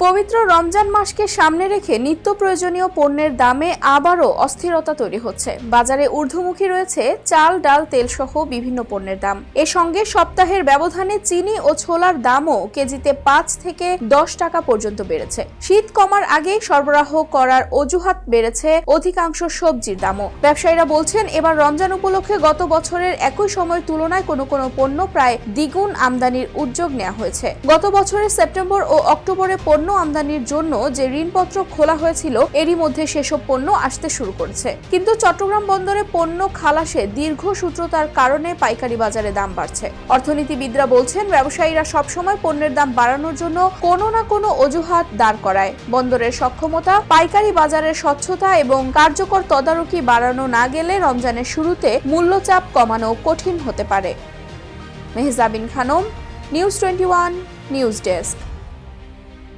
পবিত্র রমজান মাসকে সামনে রেখে নিত্য প্রয়োজনীয় পণ্যের দামে আবারও অস্থিরতা তৈরি হচ্ছে। বাজারে ঊর্ধ্বমুখী রয়েছে চাল, ডাল, তেল সহ বিভিন্ন পণ্যের দাম। এর সঙ্গে সপ্তাহের ব্যবধানে চিনি ও ছোলার দামও কেজিতে 5 থেকে 10 টাকা পর্যন্ত বেড়েছে। শীত কমার আগেই সরবরাহ করার অজুহাত বেড়েছে অধিকাংশ সবজির দামও। ব্যবসায়ীরা বলছেন, এবার রমজান উপলক্ষে গত বছরের একই সময়ের তুলনায় কোনো পণ্য প্রায় দ্বিগুণ আমদানির উদ্যোগ নেওয়া হয়েছে। গত বছরের সেপ্টেম্বর ও অক্টোবরে পণ্য আমদানির জন্য যে ঋণপত্র খোলা হয়েছিল, এরই মধ্যে সেসব পণ্য আসতে শুরু করেছে। কিন্তু চট্টগ্রাম বন্দরে পণ্য খালাসে দীর্ঘসূত্রতার কারণে পাইকারি বাজারে দাম বাড়ছে। অর্থনীতিবিদরা বলছেন, ব্যবসায়ীরা সবসময় পণ্যের দাম বাড়ানোর জন্য কোনো না কোনো অজুহাত দাঁড় করায়। বন্দরের সক্ষমতা, পাইকারি বাজারের স্বচ্ছতা এবং কার্যকর তদারকি বাড়ানো না গেলে রমজানের শুরুতে মূল্যচাপ কমানো কঠিন হতে পারে। Mehjabin Khanam, news 21 news desk.